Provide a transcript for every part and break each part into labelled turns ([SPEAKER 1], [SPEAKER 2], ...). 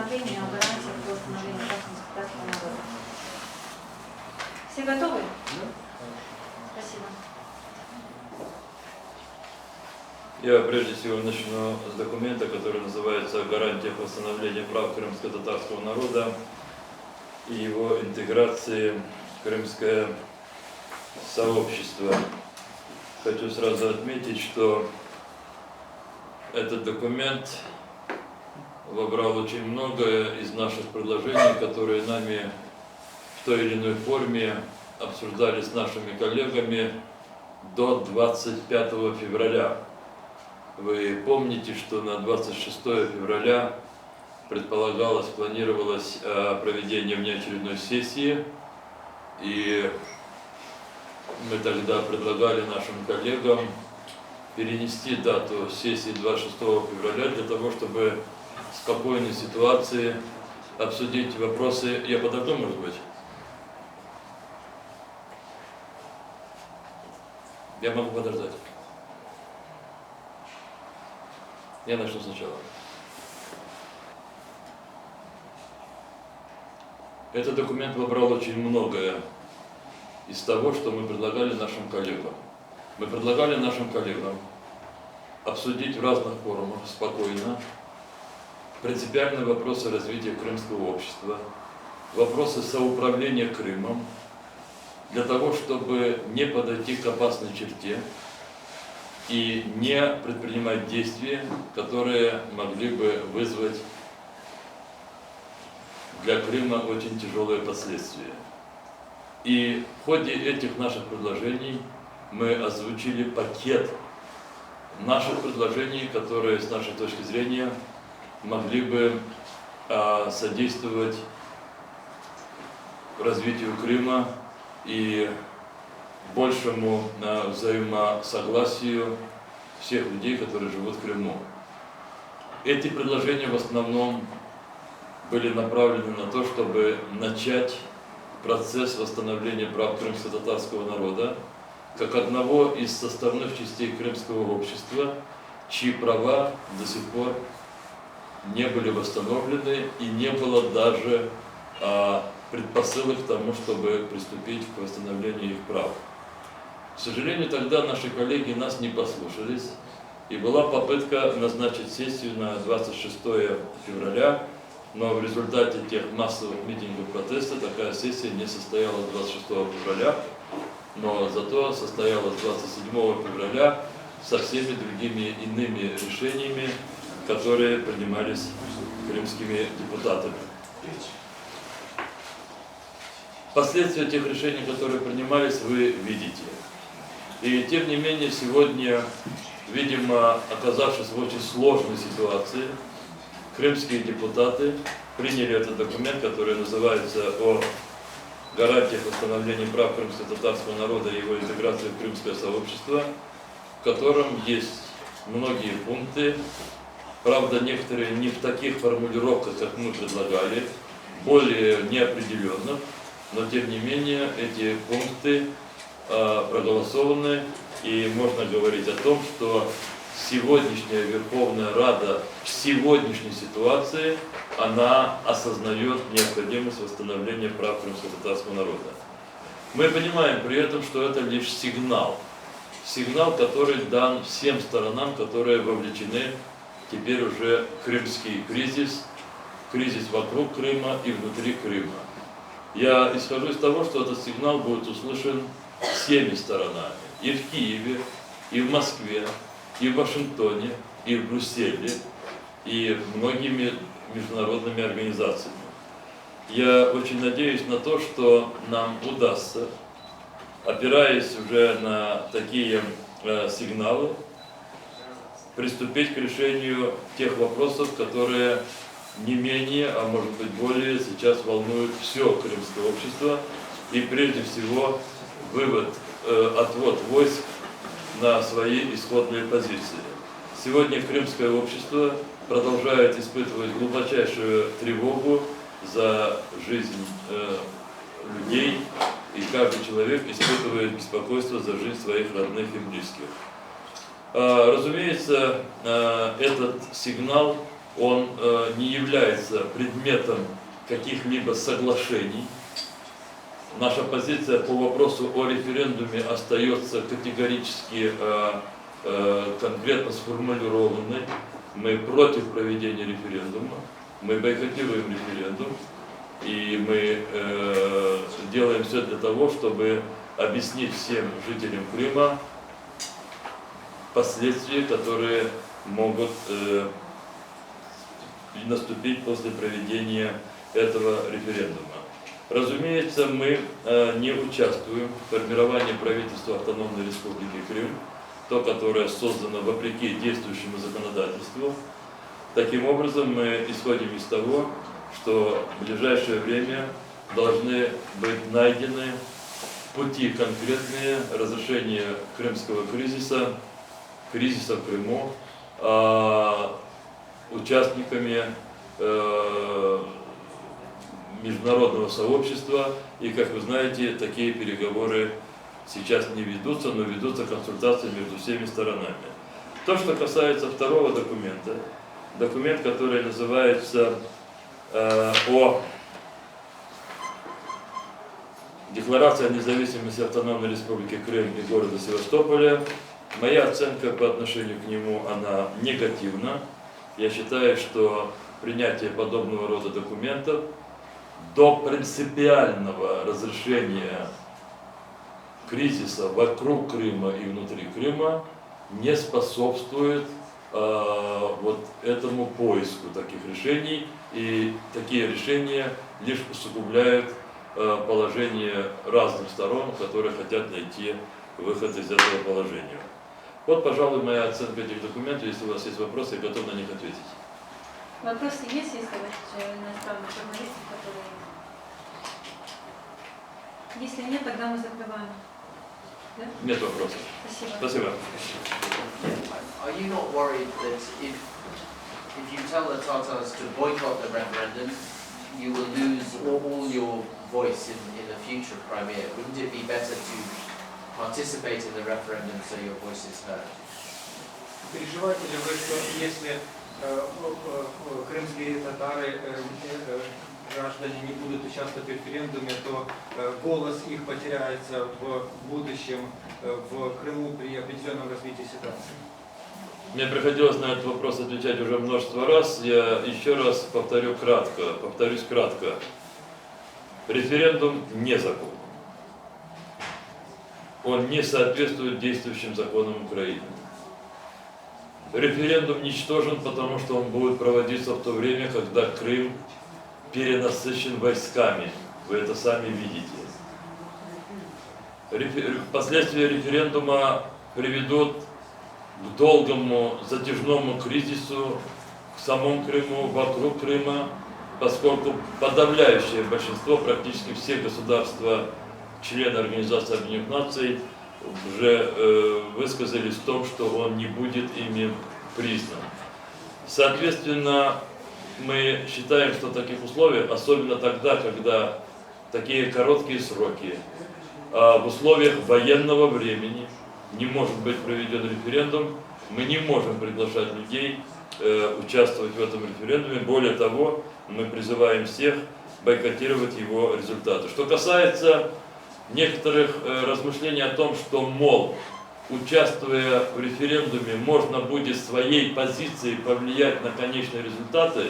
[SPEAKER 1] постановление о гарантиях по восстановлению прав крымскотатарского народа. Все готовы? Спасибо.
[SPEAKER 2] Я прежде всего начну с документа, который называется «О гарантиях восстановления прав крымско-татарского народа и его интеграции в крымское сообщество». Хочу сразу отметить, что этот документ вобрал очень многое из наших предложений, которые нами в той или иной форме обсуждали с нашими коллегами до 25 февраля. Вы помните, что на 26 февраля предполагалось, планировалось проведение внеочередной сессии, и мы тогда предлагали нашим коллегам перенести дату сессии 26 февраля для того, чтобы в спокойной ситуации обсудить вопросы. Я подожду, может быть? Я могу подождать. Я начну сначала. Этот документ вобрал очень многое из того, что мы предлагали нашим коллегам. Мы предлагали нашим коллегам обсудить в разных форумах спокойно принципиальные вопросы развития крымского общества, вопросы соуправления Крымом, для того, чтобы не подойти к опасной черте и не предпринимать действия, которые могли бы вызвать для Крыма очень тяжелые последствия. И в ходе этих наших предложений мы озвучили пакет наших предложений, которые с нашей точки зрения могли бы содействовать развитию Крыма и большему взаимосогласию всех людей, которые живут в Крыму. Эти предложения в основном были направлены на то, чтобы начать процесс восстановления прав крымско-татарского народа как одного из составных частей крымского общества, чьи права до сих пор не были восстановлены и не было даже предпосылок к тому, чтобы приступить к восстановлению их прав. К сожалению, тогда наши коллеги нас не послушались, и была попытка назначить сессию на 26 февраля, но в результате тех массовых митингов протеста такая сессия не состоялась 26 февраля, но зато состоялась 27 февраля со всеми другими иными решениями, которые принимались крымскими депутатами. Последствия тех решений, которые принимались, вы видите. И тем не менее, сегодня, видимо, оказавшись в очень сложной ситуации, крымские депутаты приняли этот документ, который называется «О гарантиях восстановления прав крымско-татарского народа и его интеграции в крымское сообщество», в котором есть многие пункты, правда, некоторые не в таких формулировках, как мы предлагали, более неопределенных, но тем не менее эти пункты проголосованы, и можно говорить о том, что сегодняшняя Верховная Рада в сегодняшней ситуации, она осознает необходимость восстановления прав крымско-татарского народа. Мы понимаем при этом, что это лишь сигнал, который дан всем сторонам, которые вовлечены теперь уже в крымский кризис вокруг Крыма и внутри Крыма. Я исхожу из того, что этот сигнал будет услышан всеми сторонами, и в Киеве, и в Москве, и в Вашингтоне, и в Брюсселе, и многими международными организациями. Я очень надеюсь на то, что нам удастся, опираясь уже на такие сигналы, приступить к решению тех вопросов, которые не менее, а может быть более, сейчас волнуют все крымское общество, и прежде всего отвод войск на свои исходные позиции. Сегодня крымское общество продолжает испытывать глубочайшую тревогу за жизнь людей, и каждый человек испытывает беспокойство за жизнь своих родных и близких. Разумеется, этот сигнал он не является предметом каких-либо соглашений. Наша позиция по вопросу о референдуме остается категорически конкретно сформулированной. Мы против проведения референдума, мы бойкотируем референдум, и мы делаем все для того, чтобы объяснить всем жителям Крыма последствия, которые могут наступить после проведения этого референдума. Разумеется, мы не участвуем в формировании правительства Автономной Республики Крым, то, которое создано вопреки действующему законодательству. Таким образом, мы исходим из того, что в ближайшее время должны быть найдены пути конкретные разрешения крымского кризиса в Крыму, участниками международного сообщества. И, как вы знаете, такие переговоры сейчас не ведутся, но ведутся консультации между всеми сторонами. То, что касается второго документа, документ, который называется о Декларации о независимости Автономной Республики Крым и города Севастополя, моя оценка по отношению к нему, она негативна. Я считаю, что принятие подобного рода документов до принципиального разрешения кризиса вокруг Крыма и внутри Крыма не способствует вот этому поиску таких решений, и такие решения лишь усугубляют положение разных сторон, которые хотят найти выход из этого положения. Вот, пожалуй, моя оценка этих документов. Если у вас есть вопросы, я готов на них ответить.
[SPEAKER 1] Вопросы есть, если иностранных журналистов, которые... Если нет, тогда мы закрываем. Да?
[SPEAKER 2] Нет вопросов.
[SPEAKER 1] Спасибо.
[SPEAKER 2] Спасибо.
[SPEAKER 3] Are you not worried that if you tell the Tatars to boycott the referendum, you will lose all your voice in the future of Crimea? Wouldn't it be better to participate in the referendum so your voice is heard?
[SPEAKER 4] Переживаете ли вы, что если крымские татары, граждане не будут участвовать в референдуме, то голос их потеряется в будущем в Крыму при определенном развитии ситуации?
[SPEAKER 2] Мне приходилось на этот вопрос отвечать уже множество раз. Я еще раз повторюсь кратко. Референдум незаконен. Он не соответствует действующим законам Украины. Референдум ничтожен, потому что он будет проводиться в то время, когда Крым перенасыщен войсками. Вы это сами видите. Последствия референдума приведут к долгому затяжному кризису в самом Крыму, вокруг Крыма, поскольку подавляющее большинство, практически все государства, члены Организации Объединенных Наций, уже высказались в том, что он не будет ими признан. Соответственно, мы считаем, что в таких условиях, особенно тогда, когда такие короткие сроки, в условиях военного времени не может быть проведен референдум, мы не можем приглашать людей участвовать в этом референдуме. Более того, мы призываем всех бойкотировать его результаты. Что касается некоторых размышлений о том, что, мол, участвуя в референдуме, можно будет своей позицией повлиять на конечные результаты,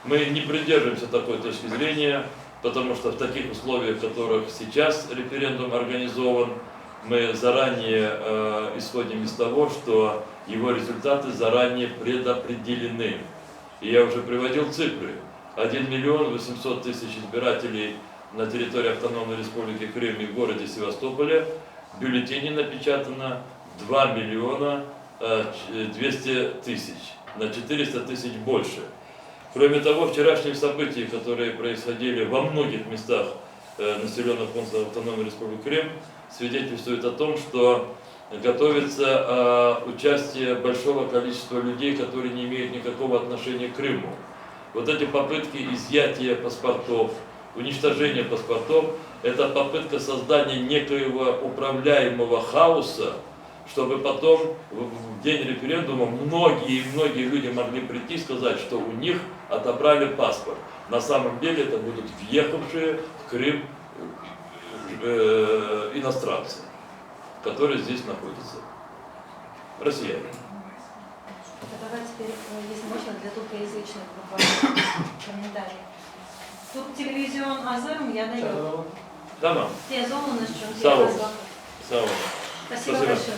[SPEAKER 2] мы не придерживаемся такой точки зрения, потому что в таких условиях, в которых сейчас референдум организован, мы заранее исходим из того, что его результаты заранее предопределены. И я уже приводил цифры. 1 миллион 800 тысяч избирателей на территории Автономной Республики Крым и в городе Севастополе. В бюллетене напечатано 2 миллиона 200 тысяч, на 400 тысяч больше. Кроме того, вчерашние события, которые происходили во многих местах населенных пунктов Автономной Республики Крым, свидетельствуют о том, что готовится участие большого количества людей, которые не имеют никакого отношения к Крыму. Вот эти попытки изъятия паспортов, уничтожения паспортов, это попытка создания некоего управляемого хаоса, чтобы потом в день референдума многие люди могли прийти и сказать, что у них отобрали паспорт. На самом деле это будут въехавшие в Крым иностранцы, которые здесь находятся. Россияне.
[SPEAKER 1] Давай теперь, если можно, для туркоязычных буквально комментариев. Тут телевизион Азером я даю.
[SPEAKER 2] Tamam.
[SPEAKER 1] Те зоны, что
[SPEAKER 2] Sağ ol.
[SPEAKER 1] где
[SPEAKER 2] Sağ olun.
[SPEAKER 1] Спасибо
[SPEAKER 2] Спасибо.
[SPEAKER 1] большое.